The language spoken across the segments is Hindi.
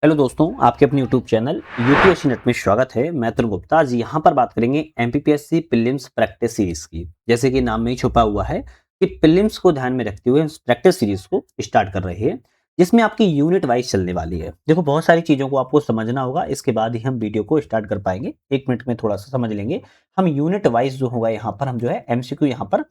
हेलो दोस्तों, आपके अपने यूट्यूब चैनल यूपीएससी नेट में स्वागत है। मैं अतुल गुप्ता। आज यहाँ पर बात करेंगे एमपीपीएससी प्रीलिम्स प्रैक्टिस सीरीज की। जैसे कि नाम में ही छुपा हुआ है कि प्रीलिम्स को ध्यान में रखते हुए प्रैक्टिस सीरीज को स्टार्ट कर रहे हैं, जिसमें आपकी यूनिट वाइज चलने वाली है। देखो, बहुत सारी चीजों को आपको समझना होगा, इसके बाद ही हम वीडियो को स्टार्ट कर पाएंगे। 1 मिनट में थोड़ा सा समझ लेंगे। हम यूनिट वाइज जो होगा यहाँ पर हम जो है एमसीक्यू यहाँ पर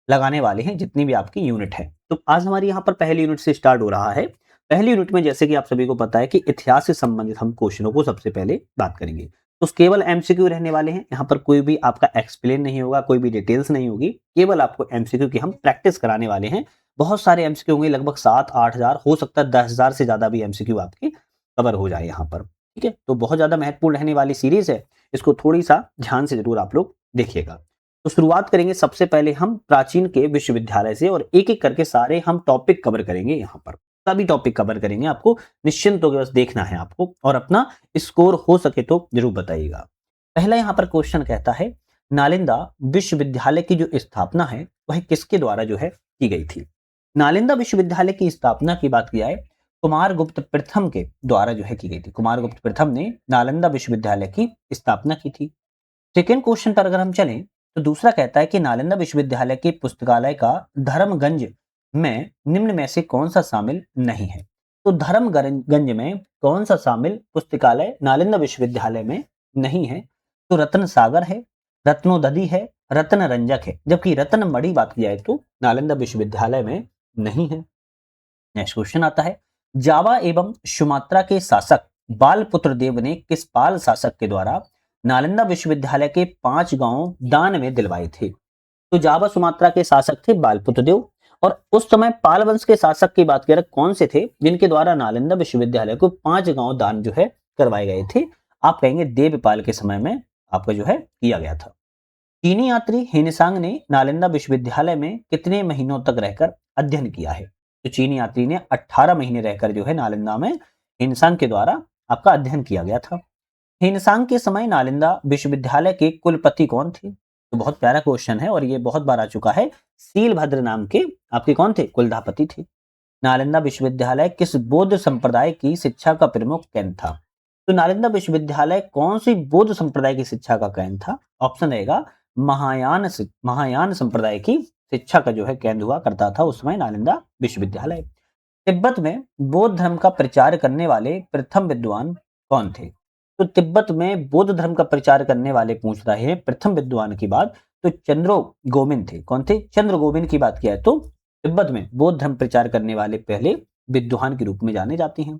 लगाने वाले हैं, जितनी भी आपकी यूनिट है। तो आज हमारी यहाँ पर पहली यूनिट से स्टार्ट हो रहा है। पहली यूनिट में जैसे कि आप सभी को पता है कि इतिहास से संबंधित हम क्वेश्चनों को सबसे पहले बात करेंगे। तो केवल एमसीक्यू रहने वाले हैं। यहाँ पर कोई भी आपका एक्सप्लेन नहीं होगा, कोई भी डिटेल्स नहीं होगी, केवल आपको एमसीक्यू की हम प्रैक्टिस कराने वाले हैं। बहुत सारे एमसीक्यू होंगे, लगभग 7-8 हज़ार, हो सकता है 10 हज़ार से ज्यादा भी एमसीक्यू आपके कवर हो जाए यहाँ पर। ठीक है, तो बहुत ज्यादा महत्वपूर्ण रहने वाली सीरीज है। इसको थोड़ी सा ध्यान से जरूर आप लोग देखिएगा। तो शुरुआत करेंगे सबसे पहले हम प्राचीन के विश्वविद्यालय से, और एक एक करके सारे हम टॉपिक कवर करेंगे। यहाँ पर सभी टॉपिक कवर करेंगे। आपको निश्चिंत होकर बस देखना है आपको, और अपना स्कोर हो सके तो जरूर बताइएगा। पहला यहाँ पर क्वेश्चन कहता है, नालंदा विश्वविद्यालय की जो स्थापना है वह किसके द्वारा जो है की गई थी। नालंदा विश्वविद्यालय की स्थापना की बात की जाए, कुमारगुप्त प्रथम के द्वारा जो है की गई थी। कुमारगुप्त प्रथम ने नालंदा विश्वविद्यालय की स्थापना की थी। सेकेंड क्वेश्चन पर अगर हम चलें, तो दूसरा कहता है कि नालंदा विश्वविद्यालय के पुस्तकालय का धर्मगंज में निम्न में से कौन सा शामिल नहीं है। तो धर्मगंज में कौन सा शामिल पुस्तकालय नालंदा विश्वविद्यालय में नहीं है। तो रत्न सागर है, रत्नोदधि है, रत्न रंजक है। जबकि रत्न मणि बात की जाए तो नालंदा विश्वविद्यालय में नहीं है। नेक्स्ट क्वेश्चन आता है, जावा एवं सुमात्रा के शासक बालपुत्र देव ने किस पाल शासक के द्वारा नालंदा विश्वविद्यालय के 5 गांव दान में दिलवाए थे। तो जावा सुमात्रा के शासक थे बालपुत्र देव, और उस समय पाल वंश के शासक की बात करें कौन से थे जिनके द्वारा नालंदा विश्वविद्यालय को 5 गांव दान जो है करवाए गए थे। आप कहेंगे देवपाल के समय में आपका जो है किया गया था। चीनी यात्री हिनसांग ने नालंदा विश्वविद्यालय में कितने महीनों तक रहकर अध्ययन किया है। तो चीनी यात्री ने 18 महीने रहकर जो है नालंदा में हिनसांग के द्वारा आपका अध्ययन किया गया था। हिनसांग के समय नालंदा विश्वविद्यालय के कुलपति कौन थे। तो बहुत प्यारा क्वेश्चन है और ये बहुत बार आ चुका है। सीलभद्र नाम के आपके कौन थे, कुलधापति थे। नालंदा विश्वविद्यालय किस बौद्ध संप्रदाय की शिक्षा का प्रमुख केंद्र था। तो नालंदा विश्वविद्यालय कौन सी बौद्ध संप्रदाय की शिक्षा का केंद्र था। ऑप्शन रहेगा महायान संप्रदाय की शिक्षा का जो है केंद्र हुआ करता था उस समय नालंदा विश्वविद्यालय। तिब्बत में बौद्ध धर्म का प्रचार करने वाले प्रथम विद्वान कौन थे। तो तिब्बत में बौद्ध धर्म का प्रचार करने वाले पूछ रहे हैं प्रथम विद्वान की बात, तो चंद्रो गोविंद थे। कौन थे, चंद्र गोविंद की बात किया है तो तिब्बत में बौद्ध धर्म प्रचार करने वाले पहले विद्वान के रूप में जाने जाते हैं।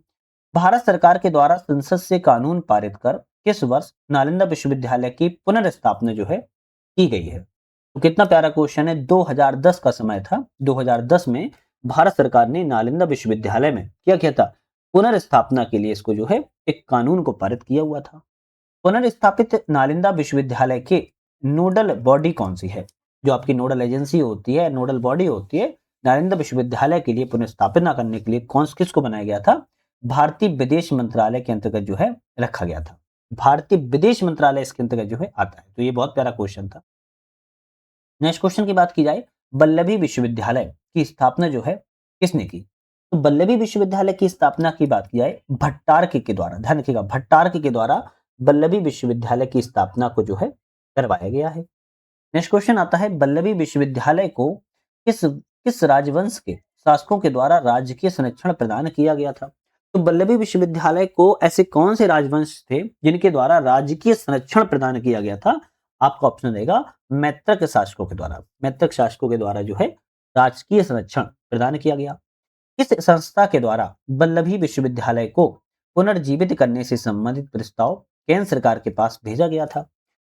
भारत सरकार के द्वारा संसद से कानून पारित कर किस वर्ष नालंदा विश्वविद्यालय की पुनर्स्थापना जो है की गई है। तो कितना प्यारा क्वेश्चन है। 2010 का समय था। 2010 में भारत सरकार ने नालंदा विश्वविद्यालय में क्या किया था, पुनर्स्थापना के लिए इसको जो है एक कानून को पारित किया हुआ था। पुनर्स्थापित नालंदा विश्वविद्यालय के नोडल बॉडी कौन सी है। जो आपकी नोडल एजेंसी होती है, नोडल बॉडी होती है नालंदा विश्वविद्यालय के लिए पुनर्स्थापना करने के लिए कौन किसको बनाया गया था। भारतीय विदेश मंत्रालय के अंतर्गत जो है रखा गया था। भारतीय विदेश मंत्रालय इसके अंतर्गत जो है आता है। तो ये बहुत प्यारा क्वेश्चन था। नेक्स्ट क्वेश्चन की बात की जाए, वल्लभी विश्वविद्यालय की स्थापना जो है किसने की। तो वल्लभी विश्वविद्यालय की स्थापना की बात की जाए भट्टारक के द्वारा। ध्यान रखिएगा, भट्टारक के द्वारा वल्लभी विश्वविद्यालय की स्थापना को जो है करवाया गया है। नेक्स्ट क्वेश्चन आता है, वल्लभी विश्वविद्यालय को किस किस राजवंश के शासकों के द्वारा राजकीय संरक्षण प्रदान किया गया था। तो वल्लभी विश्वविद्यालय को ऐसे कौन से राजवंश थे जिनके द्वारा राजकीय संरक्षण प्रदान किया गया था। आपका ऑप्शन रहेगा मैत्रक शासकों के द्वारा। मैत्रक शासकों के द्वारा जो है राजकीय संरक्षण प्रदान किया गया। इस संस्था के द्वारा वल्लभी विश्वविद्यालय को पुनर्जीवित करने से संबंधित प्रस्ताव केंद्र सरकार के पास भेजा गया था।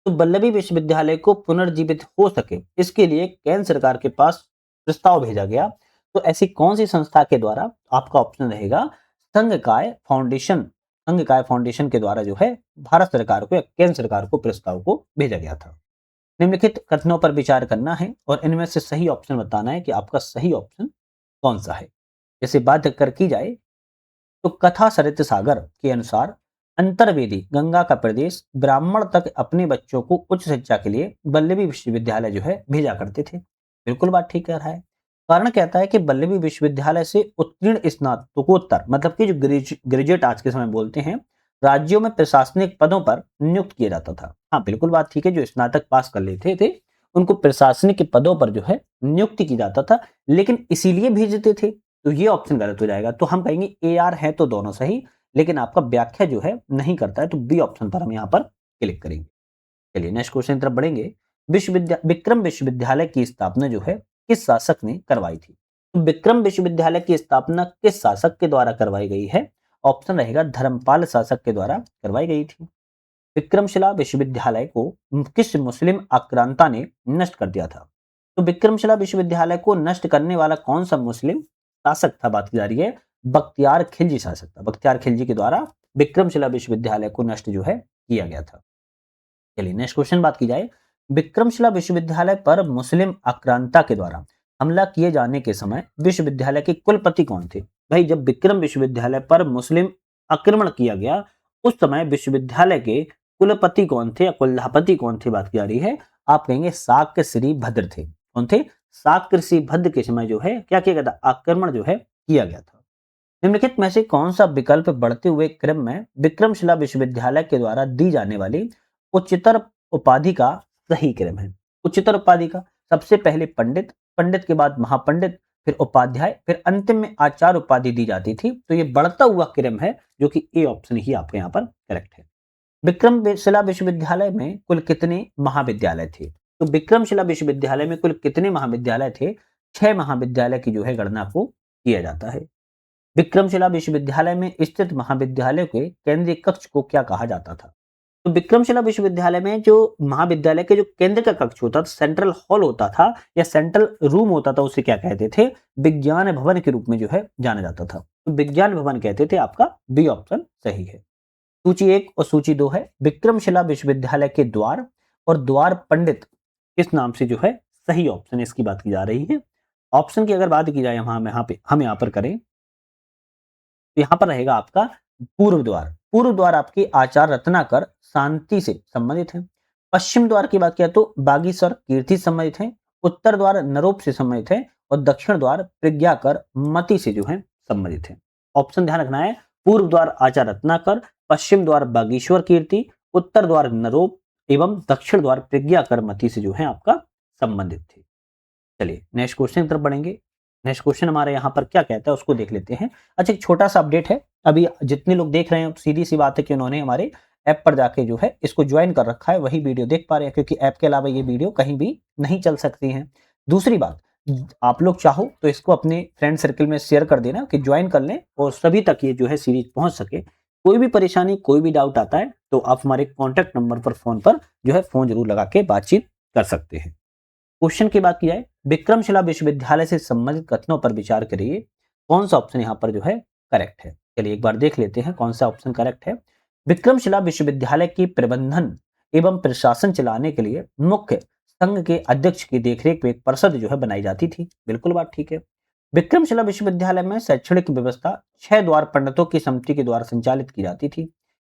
तो वल्लभी विश्वविद्यालय को पुनर्जीवित हो सके इसके लिए केंद्र सरकार के पास प्रस्ताव भेजा गया। तो ऐसी कौन सी संस्था के द्वारा, आपका ऑप्शन रहेगा संघकाय फाउंडेशन। संघकाय फाउंडेशन के द्वारा जो है भारत सरकार को या केंद्र सरकार को प्रस्ताव को भेजा गया था। निम्नलिखित कथनों पर विचार करना है और इनमें से सही ऑप्शन बताना है कि आपका सही ऑप्शन कौन सा है। जैसे बात कर की जाए तो कथा सरित सागर के अनुसार अंतर्वेदी गंगा का प्रदेश ब्राह्मण तक अपने बच्चों को उच्च शिक्षा के लिए वल्लभी विश्वविद्यालय जो है भेजा करते थे। बिल्कुल बात ठीक कह रहा है। कारण कहता है कि वल्लभी विश्वविद्यालय से उत्तीर्ण स्नातकोत्तर मतलब कि जो ग्रेजुएट आज के समय बोलते हैं, राज्यों में प्रशासनिक पदों पर नियुक्त किया जाता था। हाँ, बिल्कुल बात ठीक है, जो स्नातक पास कर लेते थे उनको प्रशासनिक के पदों पर जो है नियुक्ति की जाता था, लेकिन इसीलिए भेजते थे। तो ये ऑप्शन गलत हो जाएगा। तो हम कहेंगे ए आर है तो दोनों सही, लेकिन आपका व्याख्या जो है नहीं करता है, तो बी ऑप्शन पर हम यहाँ पर क्लिक करेंगे। चलिए नेक्स्ट क्वेश्चन की तरफ बढ़ेंगे। विक्रम विश्वविद्यालय की स्थापना जो है किस शासक ने करवाई थी? तो विक्रम विश्वविद्यालय की स्थापना किस शासक के द्वारा करवाई गई है? ऑप्शन रहेगा धर्मपाल शासक के द्वारा करवाई गई थी। विक्रमशिला विश्वविद्यालय को किस मुस्लिम आक्रांता ने नष्ट कर दिया था? तो विक्रमशिला विश्वविद्यालय को नष्ट करने वाला कौन सा मुस्लिम शासक था? बात की जा रही है बख्तियार खिलजी शासक था। बख्तियार खिलजी के द्वारा विक्रमशिला विश्वविद्यालय को नष्ट जो है किया गया था। चलिए नेक्स्ट क्वेश्चन बात की जाए। विक्रमशिला विश्वविद्यालय पर मुस्लिम आक्रांता के द्वारा हमला किए जाने के समय विश्वविद्यालय के कुलपति कौन थे? भाई जब विक्रम विश्वविद्यालय पर मुस्लिम आक्रमण किया गया उस समय विश्वविद्यालय के कुलपति कौन थे या कुलपति कौन थे बात की जा रही है? आप कहेंगे शाक्य श्री भद्र थे। कौन थे? शाक्य श्री भद्र के समय जो है क्या किया गया था? आक्रमण जो है किया गया था। निम्नलिखित में से कौन सा विकल्प बढ़ते हुए क्रम में विक्रमशिला विश्वविद्यालय के द्वारा दी जाने वाली उच्चतर उपाधि का सही क्रम है? उच्चतर उपाधि का सबसे पहले पंडित, पंडित के बाद महापंडित, फिर उपाध्याय, फिर अंतिम में आचार्य उपाधि दी जाती थी। तो ये बढ़ता हुआ क्रम है जो कि ए ऑप्शन ही आपके यहाँ पर करेक्ट है। विक्रमशिला विश्वविद्यालय में कुल कितने महाविद्यालय थे? तो विक्रमशिला विश्वविद्यालय में कुल कितने महाविद्यालय थे? 6 महाविद्यालय की जो है गणना को किया जाता है। विक्रमशिला विश्वविद्यालय में स्थित महाविद्यालय के केंद्रीय कक्ष को क्या कहा जाता था? तो विक्रमशिला विश्वविद्यालय में जो महाविद्यालय के जो केंद्र का कक्ष होता था, सेंट्रल हॉल होता था या सेंट्रल रूम होता था, उसे क्या कहते थे? विज्ञान भवन के रूप में जो है जाना जाता था। तो विज्ञान भवन कहते थे। आपका बी ऑप्शन सही है। सूची 1 और सूची 2 है। विक्रमशिला विश्वविद्यालय के द्वार और द्वार पंडित किस नाम से जो है सही ऑप्शन इसकी बात की जा रही है। ऑप्शन की अगर बात की जाए हम यहाँ पर करें तो यहाँ पर रहेगा आपका पूर्व द्वार। पूर्व द्वार आपके आचार्य रत्नाकर शांति से संबंधित है। पश्चिम द्वार की बात किया तो बागीश्वर कीर्ति से संबंधित है। उत्तर द्वार नरोप से संबंधित है और दक्षिण द्वार प्रज्ञाकर मति से जो है संबंधित है। ऑप्शन ध्यान रखना है। पूर्व द्वार आचार्य रत्नाकर, पश्चिम द्वार बागीश्वर कीर्ति, उत्तर द्वार नरोप एवं दक्षिण द्वार प्रज्ञाकर मति से जो है आपका संबंधित थे। चलिए नेक्स्ट क्वेश्चन की तरफ बढ़ेंगे। नेक्स्ट क्वेश्चन हमारे यहाँ पर क्या कहता है उसको देख लेते हैं। अच्छा, एक छोटा सा अपडेट है। अभी जितने लोग देख रहे हैं सीधी सी बात है कि उन्होंने हमारे ऐप पर जाके जो है इसको ज्वाइन कर रखा है, वही वीडियो देख पा रहे हैं, क्योंकि ऐप के अलावा ये वीडियो कहीं भी नहीं चल सकती है। दूसरी बात, आप लोग चाहो तो इसको अपने फ्रेंड सर्कल में शेयर कर देना कि ज्वाइन कर लें और सभी तक ये जो है सीरीज पहुंच सके। कोई भी परेशानी कोई भी डाउट आता है तो आप हमारे कॉन्टैक्ट नंबर पर फोन पर जो है फोन जरूर लगा के बातचीत कर सकते हैं। क्वेश्चन की बात की जाए, विक्रमशिला विश्वविद्यालय से संबंधित कथनों पर विचार करिए। कौन सा ऑप्शन यहाँ पर जो है करेक्ट है? चलिए एक बार देख लेते हैं कौन सा ऑप्शन करेक्ट है। विक्रमशिला विश्वविद्यालय की प्रबंधन एवं प्रशासन चलाने के लिए मुख्य संघ के अध्यक्ष की देखरेख में एक परिषद जो है बनाई जाती थी। बिल्कुल बात ठीक है। विक्रमशिला विश्वविद्यालय में शैक्षणिक व्यवस्था 6 द्वार पंडितों की समिति के द्वारा संचालित की जाती थी।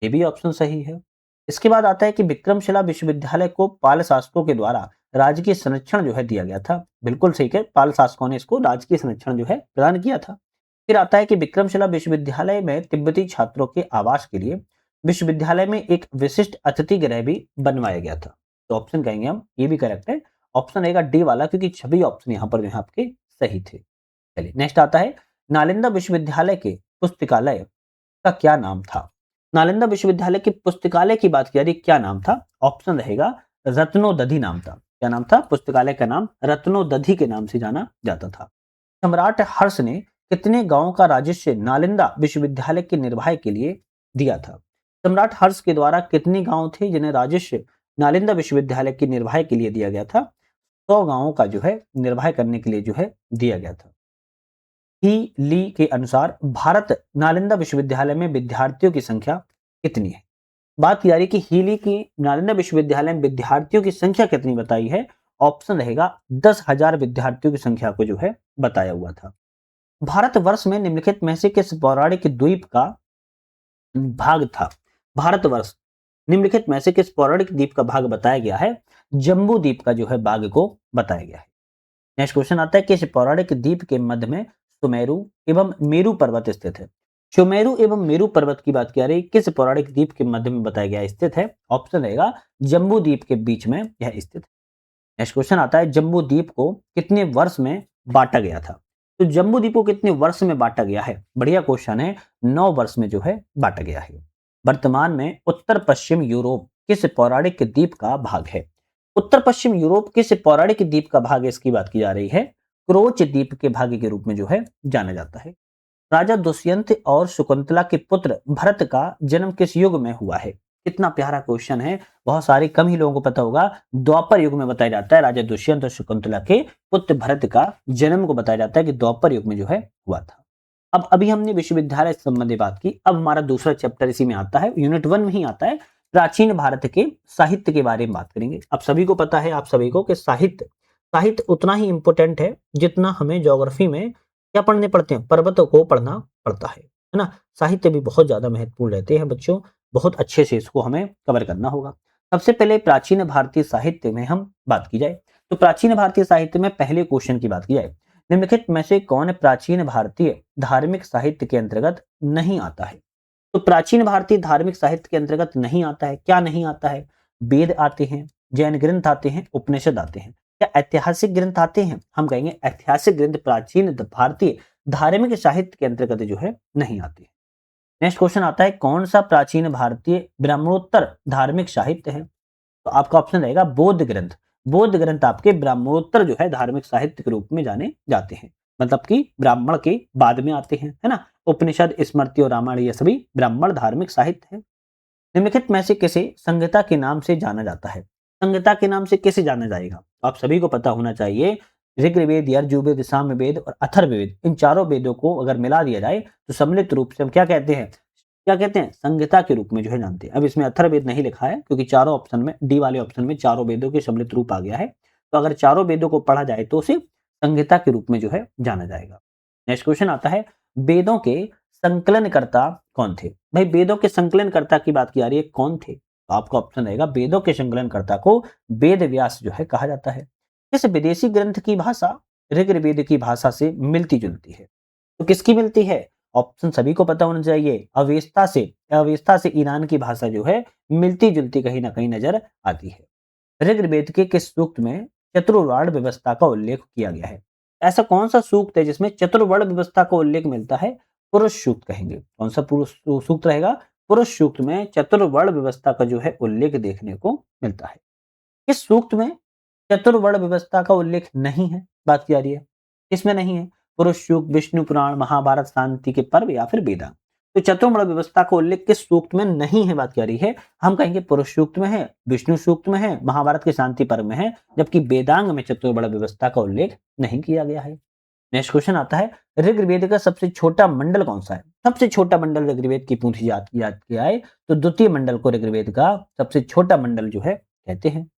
ये भी ऑप्शन सही है। इसके बाद आता है कि विक्रमशिला विश्वविद्यालय को पाल शासकों के द्वारा राजकीय संरक्षण जो है दिया गया था। बिल्कुल सही है, पाल शासकों ने इसको राजकीय संरक्षण जो है प्रदान किया था। फिर आता है कि विक्रमशिला विश्वविद्यालय में तिब्बती छात्रों के आवास के लिए विश्वविद्यालय में एक विशिष्ट अतिथि गृह भी बनवाया गया था। तो ऑप्शन कहेंगे हम, ये भी करेक्ट है। ऑप्शन रहेगा डी वाला, क्योंकि सभी ऑप्शन यहाँ पर जो है आपके सही थे। चलिए नेक्स्ट आता है, नालंदा विश्वविद्यालय के पुस्तकालय का क्या नाम था? नालंदा विश्वविद्यालय के पुस्तकालय की बात की जा रही, क्या नाम था? ऑप्शन रहेगा रत्नोदधि नाम था। क्या नाम था? पुस्तकालय का नाम रत्नोदधि के नाम से जाना जाता था। सम्राट हर्ष ने कितने गांवों का राजस्व नालंदा विश्वविद्यालय के निर्वाह के लिए दिया था? सम्राट हर्ष के द्वारा कितने गांव थे जिन्हें राजस्व नालंदा विश्वविद्यालय के निर्वाह के लिए दिया गया था? 100 गांवों का जो है निर्वाह करने के लिए जो है दिया गया था। ही ली के अनुसार भारत नालंदा विश्वविद्यालय में विद्यार्थियों की संख्या कितनी है? बात की जा रही है कि हीली की नालंदा विश्वविद्यालय में विद्यार्थियों की संख्या कितनी बताई है? ऑप्शन रहेगा 10,000 विद्यार्थियों की संख्या को जो है बताया हुआ था। भारतवर्ष में निम्नलिखित में से किस पौराणिक द्वीप का भाग था? भारतवर्ष निम्नलिखित में से किस पौराणिक द्वीप का भाग बताया गया है? जम्बू द्वीप का जो है भाग को बताया गया है। नेक्स्ट क्वेश्चन आता है किस पौराणिक द्वीप के मध्य में सुमेरु एवं मेरु पर्वत स्थित है। सुमेरु एवं मेरु पर्वत की बात की जा रही है, किस पौराणिक द्वीप के मध्य में बताया गया स्थित है। ऑप्शन रहेगा जम्बू द्वीप के बीच में यह स्थित है। नेक्स्ट क्वेश्चन आता है जम्बू द्वीप को कितने वर्ष में बांटा गया था। तो जम्बू द्वीप को कितने वर्ष में बांटा गया है, बढ़िया क्वेश्चन है, 9 वर्ष में जो है बांटा गया है। वर्तमान में उत्तर पश्चिम यूरोप किस पौराणिक द्वीप का भाग है। उत्तर पश्चिम यूरोप किस पौराणिक द्वीप का भाग है, इसकी बात की जा रही है। क्रोच द्वीप के भाग के रूप में जो है जाना जाता है। राजा दुष्यंत और शकुंतला के पुत्र भरत का जन्म किस युग में हुआ है। कितना प्यारा क्वेश्चन है, बहुत सारे कम ही लोगों को पता होगा। द्वापर युग में बताया जाता है राजा दुष्यंत और शकुंतला के पुत्र भरत का जन्म को बताया जाता है कि द्वापर युग में जो है हुआ था। अब अभी हमने विश्वविद्यालय से संबंधित बात की, अब हमारा दूसरा चैप्टर इसी में आता है, यूनिट 1 में ही आता है। प्राचीन भारत के साहित्य के बारे में बात करेंगे। अब सभी को पता है, आप सभी को, कि साहित्य साहित्य उतना ही इंपॉर्टेंट है जितना हमें ज्योग्राफी में क्या पढ़ने पड़ते हैं, पर्वतों को पढ़ना पड़ता है ना। साहित्य भी बहुत ज्यादा महत्वपूर्ण रहते हैं बच्चों, बहुत अच्छे से इसको हमें कवर करना होगा। सबसे पहले प्राचीन भारतीय साहित्य में हम बात की जाए, तो प्राचीन भारतीय साहित्य में पहले क्वेश्चन की बात की जाए, निम्नलिखित में से कौन प्राचीन भारतीय धार्मिक साहित्य के अंतर्गत नहीं आता है। तो प्राचीन भारतीय धार्मिक साहित्य के अंतर्गत नहीं आता है, क्या नहीं आता है। वेद आते हैं, जैन ग्रंथ आते हैं, उपनिषद आते हैं। क्या ऐतिहासिक ग्रंथ आते हैं, हम कहेंगे ऐतिहासिक ग्रंथ प्राचीन भारतीय धार्मिक साहित्य के अंतर्गत जो है नहीं आते हैं। नेक्स्ट क्वेश्चन आता है कौन सा प्राचीन भारतीय ब्राह्मणोत्तर धार्मिक साहित्य है। तो आपका ऑप्शन रहेगा बौद्ध ग्रंथ। बौद्ध ग्रंथ आपके ब्राह्मणोत्तर जो है धार्मिक साहित्य के रूप में जाने जाते हैं, मतलब कि ब्राह्मण के बाद में आते हैं, है ना। उपनिषद, स्मृति और रामायण ये सभी ब्राह्मण धार्मिक साहित्य है। निम्नलिखित में से किसे संहिता के नाम से जाना जाता है। संहिता के नाम से किसे जाना जाएगा, आप सभी को पता होना चाहिए। ऋग्वेद, यजुर्वेद, सामवेद और अथर्ववेद, इन चारों वेदों को अगर मिला दिया जाए तो सम्मिलित रूप से हम क्या कहते हैं, क्या कहते हैं, संहिता के रूप में जो है जानते हैं। अब इसमें अथर्ववेद नहीं लिखा है क्योंकि चारों ऑप्शन में, डी वाले ऑप्शन में चारों वेदों के सम्मिलित रूप आ गया है। तो अगर चारों वेदों को पढ़ा जाए तो उसे संहिता के रूप में जो है जाना जाएगा। नेक्स्ट क्वेश्चन आता है वेदों के संकलनकर्ता कौन थे। भाई वेदों के संकलनकर्ता की बात की जा रही है, कौन थे। तो आपका ऑप्शन रहेगा वेदों के संकलनकर्ता को वेद व्यास जो है कहा जाता है। इस विदेशी ग्रंथ की भाषा ऋग्वेद की भाषा से मिलती जुलती है। तो किसकी मिलती है, ऑप्शन सभी को पता होना चाहिए। अवेस्ता से ईरान की भाषा जो है मिलती जुलती कहीं ना कहीं नजर आती है। ऋग्वेद के किस सूक्त में चतुर्वर्ण व्यवस्था का उल्लेख किया गया है। ऐसा कौन सा सूक्त है जिसमें चतुर्वर्ण व्यवस्था का उल्लेख मिलता है, पुरुष सूक्त कहेंगे। कौन सा पुरुष सूक्त रहेगा, पुरुष सूक्त में चतुर्वर्ण व्यवस्था का जो है उल्लेख देखने को मिलता है। इस सूक्त में चतुर्वर्ण व्यवस्था का उल्लेख नहीं है, बात की जा रही है इसमें नहीं है। पुरुष सूक्त, विष्णु पुराण, महाभारत, शांति के पर्व या फिर वेदांग। तो चतुर्वर्ण व्यवस्था का उल्लेख किस सूक्त में नहीं है, बात की जा रही है। हम कहेंगे पुरुष सूक्त में है, विष्णु सूक्त में है, महाभारत के शांति पर्व में है, जबकि वेदांग में चतुर्वर्ण व्यवस्था का उल्लेख नहीं किया गया है। नेक्स्ट क्वेश्चन आता है ऋग्वेद का सबसे छोटा मंडल कौन सा है। सबसे छोटा मंडल ऋग्वेद की पूछी याद किया है तो द्वितीय मंडल को ऋग्वेद का सबसे छोटा मंडल जो है कहते हैं।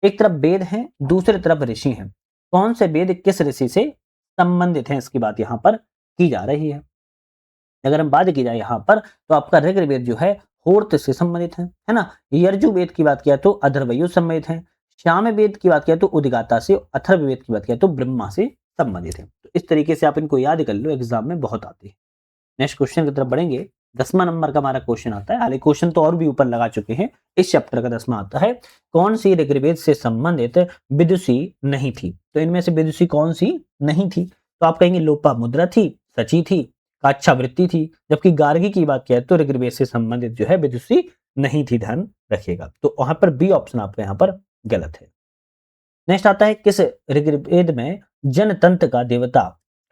एक तरफ वेद हैं, दूसरी तरफ ऋषि हैं। कौन से वेद किस ऋषि से संबंधित हैं, इसकी बात यहाँ पर की जा रही है। अगर हम बात की जाए यहाँ पर तो आपका ऋग्वेद जो है होर्त से संबंधित है ना। यजुर्वेद की बात किया तो अथर्ववेद संबंधित है। सामवेद की बात किया तो उद्गाता से, अथर्ववेद की बात किया तो ब्रह्मा से संबंधित है। तो इस तरीके से आप इनको याद कर लो, एग्जाम में बहुत आते हैं। नेक्स्ट क्वेश्चन की तरफ बढ़ेंगे। 10वां नंबर का हमारा क्वेश्चन आता है, हालांकि क्वेश्चन तो और भी ऊपर लगा चुके हैं। इस चैप्टर का 10वां आता है कौन सी ऋग्वेद से संबंधित विदुषी नहीं थी। तो इनमें से विदुषी कौन सी नहीं थी, तो आप कहेंगे लोपामुद्रा थी, सची थी, काच्छावृत्ति थी। जबकि गार्गी की बात किया तो ऋग्वेद से संबंधित जो है विदुषी नहीं थी, ध्यान रखिएगा। तो वहां पर बी ऑप्शन आपका यहाँ पर गलत है। नेक्स्ट आता है किस ऋग्वेद में जनतंत्र का देवता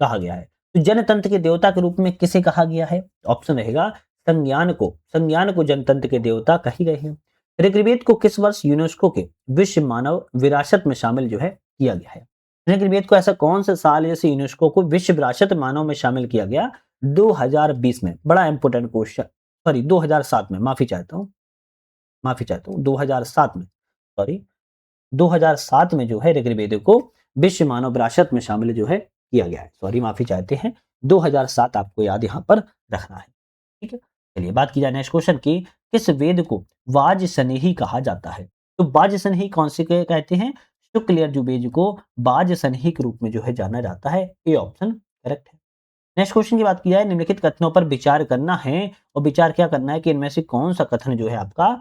कहा गया है। तो जनतंत्र के देवता के रूप में किसे कहा गया है, ऑप्शन रहेगा संज्ञान को जनतंत्र के देवता कही गए हैं। ऋग्वेद को किस वर्ष यूनेस्को के विश्व मानव विरासत में शामिल जो है किया गया है। ऋग्वेद को ऐसा कौन सा साल जैसे यूनेस्को को विश्व विरासत मानव में शामिल किया गया, 2020 में। बड़ा इंपोर्टेंट क्वेश्चन, सॉरी 2007 में, माफी चाहता हूँ 2007 में, सॉरी 2007 में जो है ऋग्वेद को विश्व मानव विरासत में शामिल जो है किया गया है। सॉरी माफी चाहते हैं, 2007 आपको याद यहाँ पर रखना है। ठीक है, चलिए बात की जाए नेक्स्ट क्वेश्चन की, किस वेद को वाजसनेही कहा जाता है। तो वाजसनेही कौन से कहते हैं, शुक्ल यजुर्वेद को बाज सन्ही के रूप में जो है जाना जाता है। ए ऑप्शन करेक्ट है। नेक्स्ट क्वेश्चन की बात की जाए, निम्नलिखित कथनों पर विचार करना है और विचार क्या करना है कि इनमें से कौन सा कथन जो है आपका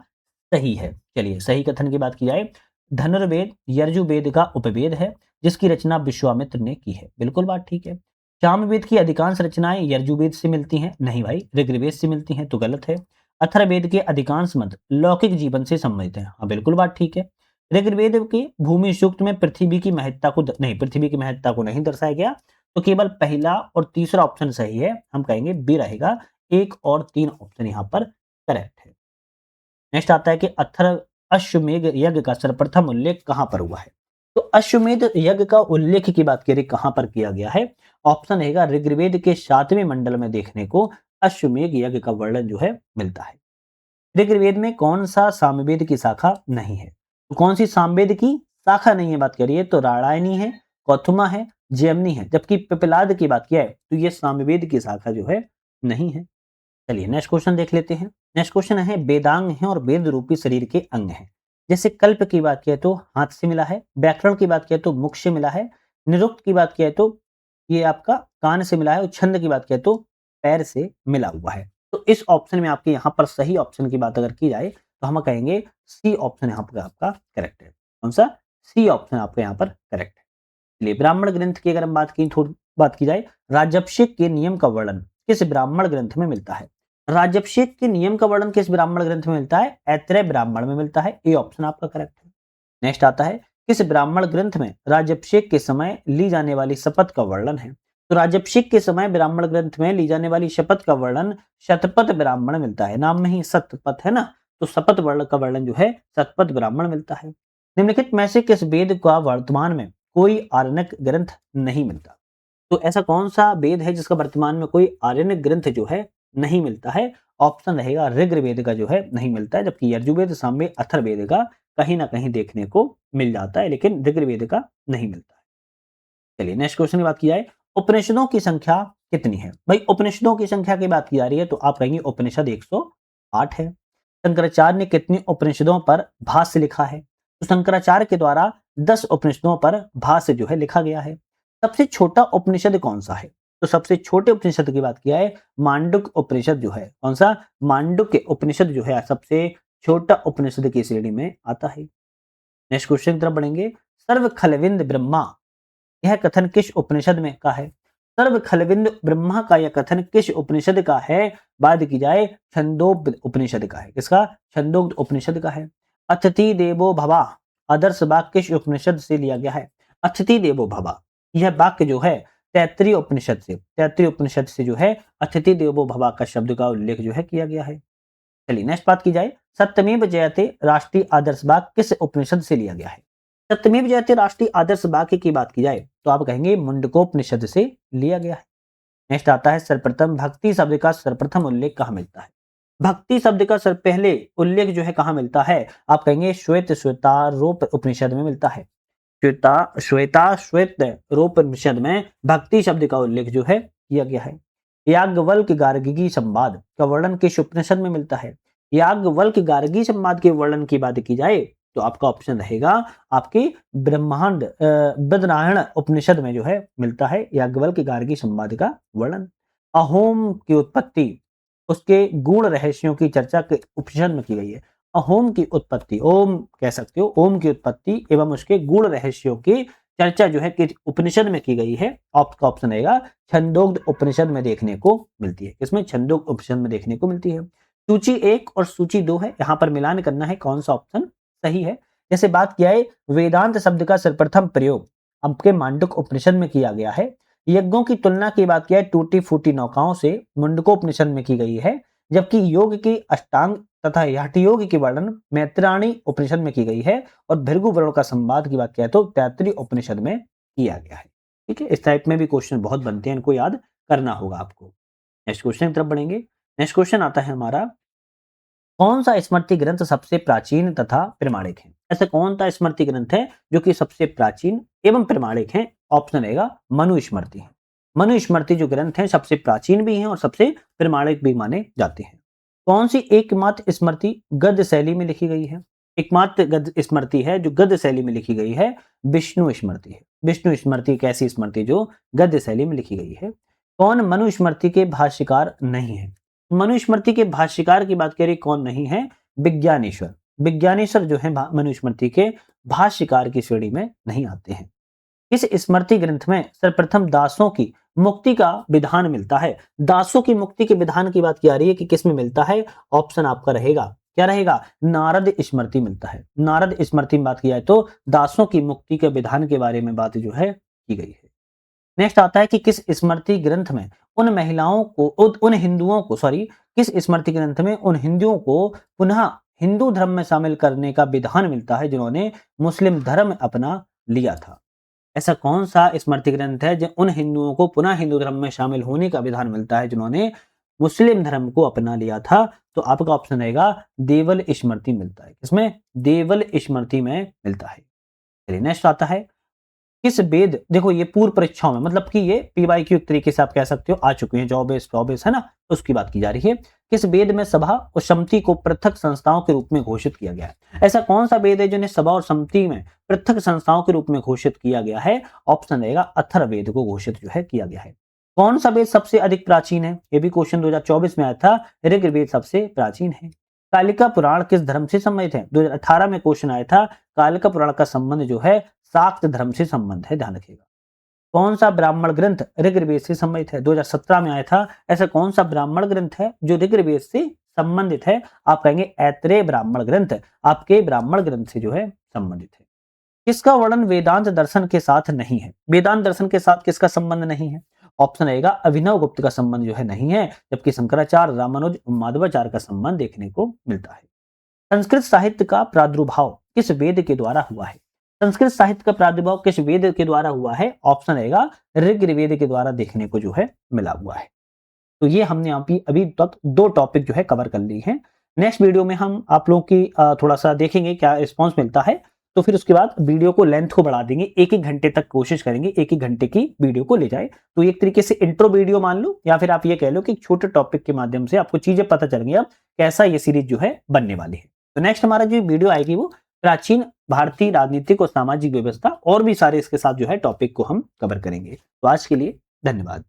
सही है। चलिए सही कथन की बात की जाए, धनुर्वेद यजुर्वेद का उपवेद है जिसकी रचना विश्वामित्र ने की है। बिल्कुल बात ठीक है। सामवेद की अधिकांश रचनाएं यजुर्वेद से मिलती हैं, नहीं भाई ऋग्वेद से मिलती हैं, तो गलत है। अथर्ववेद के अधिकांश मंत्र लौकिक जीवन से संबंधित हैं, हाँ बिल्कुल बात ठीक है। ऋग्वेद के भूमि सूक्त में पृथ्वी की महत्ता को नहीं, पृथ्वी की महत्ता को नहीं दर्शाया गया, तो केवल पहला और तीसरा ऑप्शन सही है, हम कहेंगे बी रहेगा। 1 और 3 ऑप्शन यहाँ पर करेक्ट है। नेक्स्ट आता है कि अश्वमेध यज्ञ का सर्वप्रथम उल्लेख कहां पर हुआ है। तो अश्वमेध यज्ञ का उल्लेख की बात करें कहां पर किया गया है, ऑप्शन रहेगा ऋग्वेद के 7वें मंडल में देखने को अश्वमेध यज्ञ का वर्णन जो है मिलता है। ऋग्वेद में कौन सा सामवेद की शाखा नहीं है, तो कौन सी सामवेद की शाखा नहीं है बात करिए तो राणायनी है, कौथुमा है, जैमिनी है, जबकि पिपलाद की बात किया है तो ये सामवेद की शाखा जो है नहीं है। चलिए नेक्स्ट क्वेश्चन देख लेते हैं। नेक्स्ट क्वेश्चन है, वेदांग है और वेद रूपी शरीर के अंग हैं। जैसे कल्प की बात किया तो हाथ से मिला है, व्याकरण की बात किया तो मुख से मिला है, निरुक्त की बात किया तो ये आपका कान से मिला है और छंद की बात किया तो पैर से मिला हुआ है। तो इस ऑप्शन में आपके यहाँ पर सही ऑप्शन की बात अगर की जाए तो हम कहेंगे सी ऑप्शन यहाँ पर आपका करेक्ट है। कौन सा? सी ऑप्शन आपका यहाँ पर करेक्ट है। चलिए ब्राह्मण ग्रंथ की अगर हम बात की जाए, राजभिषेक के नियम का वर्णन किस ब्राह्मण ग्रंथ में मिलता है। राजभिषेक के नियम का वर्णन किस ब्राह्मण ग्रंथ में मिलता है? ऐत्रेय ब्राह्मण में मिलता है। ए ऑप्शन आपका करेक्ट है। नेक्स्ट आता है, किस ब्राह्मण ग्रंथ में राजभिषेक के समय ली जाने वाली शपथ का वर्णन है। तो राजभिषेक के समय ब्राह्मण ग्रंथ में ली जाने वाली शपथ का वर्णन शतपथ ब्राह्मण मिलता है। नाम में ही शतपथ है ना, तो शपथ वर्ण का वर्णन जो है शतपथ ब्राह्मण मिलता है। निम्नलिखित में से किस वेद का वर्तमान में कोई आरण्यक ग्रंथ नहीं मिलता। तो ऐसा कौन सा वेद है जिसका वर्तमान में कोई आरण्यक ग्रंथ जो है नहीं मिलता है। ऑप्शन रहेगा ऋग्वेद का जो है नहीं मिलता है, जबकि यजुर्वेद, सामवेद, अथर्ववेद का कहीं ना कहीं देखने को मिल जाता है, लेकिन ऋग्वेद का नहीं मिलता है। चलिए नेक्स्ट क्वेश्चन की बात की जाए, उपनिषदों की संख्या कितनी है। भाई उपनिषदों की संख्या की बात की जा रही है तो आप कहेंगे उपनिषद 108 है। शंकराचार्य ने कितनी उपनिषदों पर भाष्य लिखा है। तो शंकराचार्य के द्वारा 10 उपनिषदों पर भाष्य जो है लिखा गया है। सबसे छोटा उपनिषद कौन सा है। तो सबसे छोटे उपनिषद की बात किया है, मांडुक उपनिषद जो है, कौन सा? मांडुक्य उपनिषद जो है सबसे छोटा उपनिषद की श्रेणी में आता है। नेक्स्ट क्वेश्चन की तरफ बढ़ेंगे, सर्व खलविंद ब्रह्मा यह कथन किस उपनिषद में का है। सर्व खलविंद ब्रह्मा का यह कथन किस उपनिषद का है। बात की जाए छंदोग्ध उपनिषद का है। किसका? छंदोग्ध उपनिषद का है। अतिथि देवो भवा आदर्श वाक्य किस उपनिषद से लिया गया है। अतिथि देवो भवा यह वाक्य जो है तैत्तरीय उपनिषद से जो है अतिथि देवो भवा का शब्द का उल्लेख जो है किया गया है। चलिए नेक्स्ट बात की जाए, सत्यमेव जयते राष्ट्रीय आदर्श वाक्य किस उपनिषद से लिया गया है। सत्यमेव जयते राष्ट्रीय आदर्श वाक्य की बात की जाए तो आप कहेंगे मुंडकोपनिषद से लिया गया है। नेक्स्ट आता है, सर्वप्रथम भक्ति शब्द का सर्वप्रथम उल्लेख कहाँ मिलता है। भक्ति शब्द का सर पहले उल्लेख जो है कहाँ मिलता है। आप कहेंगे श्वेतारोप उपनिषद में मिलता है। श्वेत रूप उपनिषद में भक्ति शब्द का उल्लेख जो है किया गया है। याज्ञवल्क्य गार्गी संवाद का वर्णन किस उपनिषद में मिलता है। याज्ञवल्क्य गार्गी संवाद के वर्णन की बात की जाए तो आपका ऑप्शन रहेगा आपके ब्रह्मांड बदनारायण उपनिषद में जो है मिलता है याज्ञवल्क्य गार्गी संवाद का वर्णन। अहोम की उत्पत्ति उसके गुण रहस्यों की चर्चा के उपनिषद में की गई है। अहोम की उत्पत्ति, ओम कह सकते हो, ओम की उत्पत्ति एवं उसके गुण रहस्यों की चर्चा जो है कि उपनिषद में की गई है। आपका ऑप्शन रहेगा छंदोग्ध उपनिषद में देखने को मिलती है। किसमें? छंदोग्ध उपनिषद में देखने को मिलती है। सूची 1 और सूची 2 है, यहाँ पर मिलान करना है कौन सा ऑप्शन सही है। जैसे बात किया है वेदांत शब्द का सर्वप्रथम प्रयोग आपके मांडुक उपनिषद में किया गया है। यज्ञों की तुलना की बात किया है टूटी फूटी नौकाओं से मुंडकोपनिषद में की गई है, जबकि योग की अष्टांग तथा हठ योग की वर्णन मैत्राणी उपनिषद में की गई है और भृगु वर्ण का संवाद की बात किया तो तैत्तरीय उपनिषद में किया गया है। ठीक है, इस टाइप में भी क्वेश्चन बहुत बनते हैं, इनको याद करना होगा आपको। नेक्स्ट क्वेश्चन की तरफ बढ़ेंगे। नेक्स्ट क्वेश्चन आता है हमारा, कौन सा स्मृति ग्रंथ सबसे प्राचीन तथा प्रमाणिक है। ऐसा कौन सा स्मृति ग्रंथ है जो कि सबसे प्राचीन एवं प्रमाणिक है। ऑप्शन रहेगा मनुस्मृति है। मनुस्मृति जो ग्रंथ है सबसे प्राचीन भी है और सबसे प्रमाणिक भी माने जाते हैं। कौन सी एकमात्र स्मृति गद्य शैली में लिखी गई है। एकमात्र गद्य स्मृति है जो गद्य शैली में लिखी गई है, विष्णु स्मृति है। विष्णु स्मृति एक ऐसी स्मृति जो गद्य शैली में लिखी गई है। कौन मनुस्मृति के भाष्यकार नहीं है? मनुस्मृति के भाष्यकार की बात करें, कौन नहीं है? विज्ञानेश्वर। विज्ञानेश्वर जो है मनुस्मृति के भाष्यकार की श्रेणी में नहीं आते हैं। इस स्मृति ग्रंथ में सर्वप्रथम दासों की मुक्ति का विधान मिलता है। दासों की मुक्ति के विधान की बात की जा रही है कि किसमें मिलता है? ऑप्शन आपका रहेगा, क्या रहेगा? नारद स्मृति मिलता है। नारद स्मृति में बात की जाए तो दासों की मुक्ति के विधान के बारे में बात जो है की गई है। नेक्स्ट आता है कि किस स्मृति ग्रंथ में उन महिलाओं को उन हिंदुओं को किस स्मृति ग्रंथ में उन हिंदुओं को पुनः हिंदू धर्म में शामिल करने का विधान मिलता है जिन्होंने मुस्लिम धर्म अपना लिया था। ऐसा कौन सा स्मृति ग्रंथ है जो उन हिंदुओं को पुनः हिंदू धर्म में शामिल होने का विधान मिलता है जिन्होंने मुस्लिम धर्म को अपना लिया था? तो आपका ऑप्शन रहेगा देवल स्मृति मिलता है। किसमें? देवल स्मृति में मिलता है। चलिए नेक्स्ट आता है, किस वेद, देखो ये पूर्व परीक्षाओं में, मतलब कि ये पीवाईक्यू एक तरीके से आप कह सकते हो आ चुके हैं, जॉब बेस है ना, उसकी बात की जा रही है। किस वेद में सभा और समिति को पृथक संस्थाओं के रूप में घोषित किया गया है? ऐसा कौन सा वेद है जिन्हें सभा और समिति में पृथक संस्थाओं के रूप में घोषित किया गया है? ऑप्शन रहेगा अथर्ववेद को घोषित जो है किया गया है। कौन सा वेद सबसे अधिक प्राचीन है? ये भी क्वेश्चन 2024 में आया था। ऋग्वेद सबसे प्राचीन है। कालिका पुराण किस धर्म से संबंधित है? 2018 में क्वेश्चन आया था। कालिका पुराण का संबंध जो है शाक्त धर्म से संबंध है, ध्यान रखिएगा। कौन सा ब्राह्मण ग्रंथ ऋग्वेद से संबंधित है? 2017 में आया था। ऐसा कौन सा ब्राह्मण ग्रंथ है जो ऋग्वेद से संबंधित है? आप कहेंगे ऐत्रेय ब्राह्मण ग्रंथ आपके ब्राह्मण ग्रंथ से जो है संबंधित है। किसका वर्णन वेदांत दर्शन के साथ नहीं है? वेदांत दर्शन के साथ किसका संबंध नहीं है? ऑप्शन रहेगा अभिनव गुप्त का संबंध जो है नहीं है, जबकि शंकराचार्य, रामानुज, माधवाचार्य का संबंध देखने को मिलता है। संस्कृत साहित्य का प्रादुर्भाव किस वेद के द्वारा हुआ है? संस्कृत साहित्य का प्रादुर्भाव किस वेद के द्वारा हुआ है? ऑप्शन रहेगा ऋग्वेद के द्वारा देखने को जो है मिला हुआ है। तो ये हमने अभी तक 2 टॉपिक जो है कवर कर ली हैं। नेक्स्ट वीडियो में हम आप लोगों की थोड़ा सा देखेंगे क्या रिस्पॉन्स मिलता है, तो फिर उसके बाद वीडियो को लेंथ को बढ़ा देंगे, 1-1 घंटे तक कोशिश करेंगे 1-1 घंटे की वीडियो को ले जाए। तो एक तरीके से इंट्रो वीडियो मान लो, या फिर आप ये कह लो कि छोटे टॉपिक के माध्यम से आपको चीजें पता चल गई अब कैसा ये सीरीज जो है बनने वाली है। तो नेक्स्ट हमारा जो वीडियो आएगी वो प्राचीन भारतीय राजनीतिक और सामाजिक व्यवस्था, और भी सारे इसके साथ जो है टॉपिक को हम कवर करेंगे। तो आज के लिए धन्यवाद।